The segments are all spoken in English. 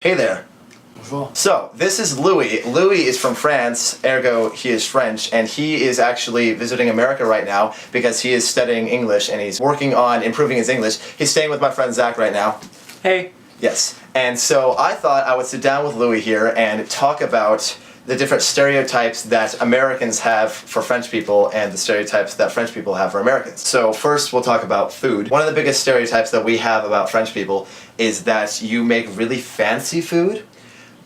Hey there. Bonjour. So, this is Louis. Louis is from France, ergo he is French, and he is actually visiting America right now because he is studying English and he's working on improving his English. He's staying with my friend Zach right now. Hey. Yes. And so I thought I would sit down with Louis here and talk about the different stereotypes that Americans have for French people and the stereotypes that French people have for Americans. So first we'll talk about food. One of the biggest stereotypes that we have about French people is that you make really fancy food,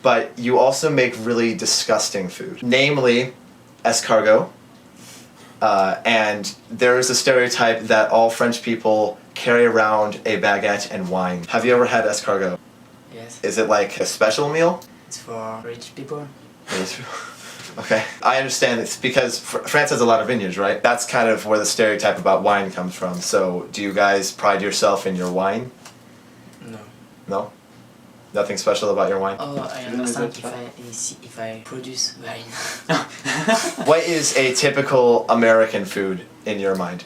but you also make really disgusting food. Namely, escargot. And there is a stereotype that all French people carry around a baguette and wine. Have you ever had escargot? Yes. Is it like a special meal? It's for rich people. Okay. I understand it's because France has a lot of vineyards, right? That's kind of where the stereotype about wine comes from. So do you guys pride yourself in your wine? No. No? Nothing special about your wine? Oh, I understand if I produce wine. What is a typical American food in your mind?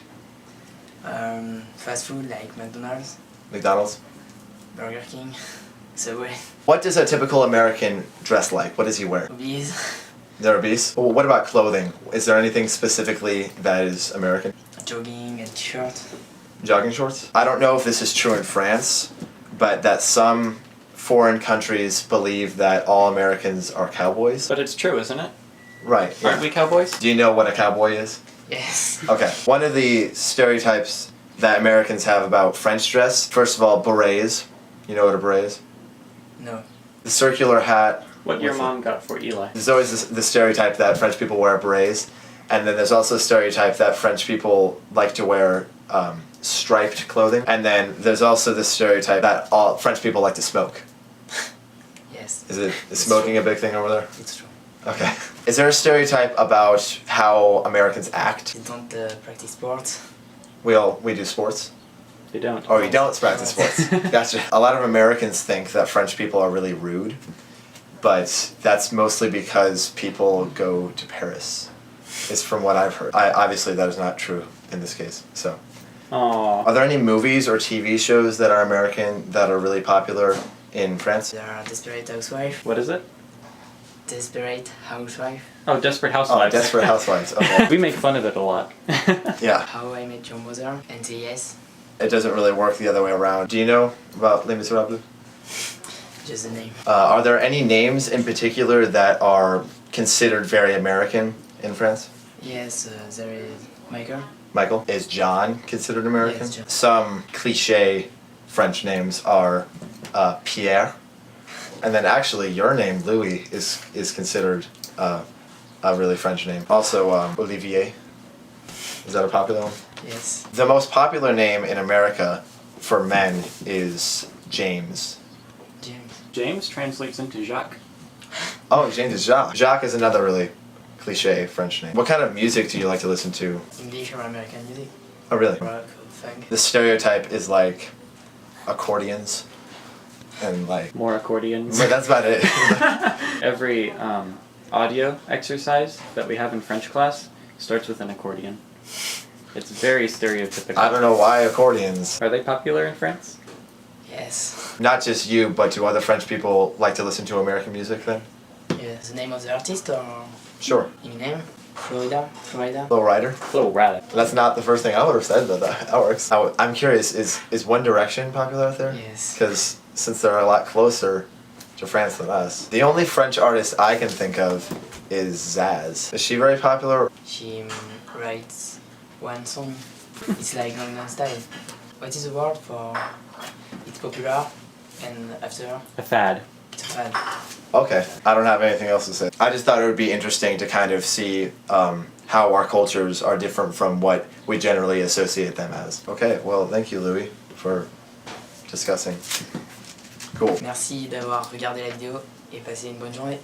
Fast food like McDonald's, McDonald's? Burger King, Subway. What does a typical American dress like? What does he wear? Obese. They're obese? Well, what about clothing? Is there anything specifically that is American? Jogging and t-shirt. Jogging shorts? I don't know if this is true in France, but that some foreign countries believe that all Americans are cowboys. But it's true, isn't it? Right. Yeah. Aren't we cowboys? Do you know what a cowboy is? Yes. Okay. One of the stereotypes that Americans have about French dress, first of all, berets. You know what a beret is? No. The circular hat. What your mom got for Eli. There's always the stereotype that French people wear berets, and then there's also a stereotype that French people like to wear striped clothing, and then there's also the stereotype that all French people like to smoke. Yes. Is smoking a big thing over there? It's true. Okay. Is there a stereotype about how Americans act? They don't practice sports. We do sports? They don't. Oh, you don't practice sports. Gotcha. A lot of Americans think that French people are really rude, but that's mostly because people go to Paris. Is from what I've heard. Obviously that is not true in this case. So, Aww. are there any movies or TV shows that are American that are really popular in France? There are Desperate Housewives. What is it? Desperate Housewives. Oh, Desperate Oh, Housewives. Desperate Housewives. Okay. We make fun of it a lot. Yeah. How I Met Your Mother. NCIS. It doesn't really work the other way around. Do you know about Les Miserables? Just the name. Are there any names in particular that are considered very American in France? Yes, there is Michael. Michael? Is John considered American? Yes, John. Some cliche French names are Pierre. And then actually your name, Louis, is considered a really French name. Also Olivier. Is that a popular one? Yes. The most popular name in America for men is James. James. James translates into Jacques. Oh, James is Jacques. Jacques is another really cliche French name. What kind of music do you like to listen to? English or American music. Oh, really? Rock, funk. The stereotype is like accordions and like... More accordions. But that's about it. Every audio exercise that we have in French class starts with an accordion. It's very stereotypical. I don't know why accordions. Are they popular in France? Yes. Not just you, but do other French people like to listen to American music then? Yes. The name of the artist or Sure. Eminem? Florida? Little Rider? Little Rabbit. That's not the first thing I would have said, but that works. I'm curious, is One Direction popular out there? Yes. Because since they're a lot closer to France than us. The only French artist I can think of is Zaz. Is she very popular? She writes one song. It's like Gangnam Style. What is the word for it's popular and after A fad. it's a fad? Okay, I don't have anything else to say. I just thought it would be interesting to kind of see how our cultures are different from what we generally associate them as. Okay, well, thank you, Louis, for discussing. Cool. Merci d'avoir regardé la vidéo et passez une bonne journée.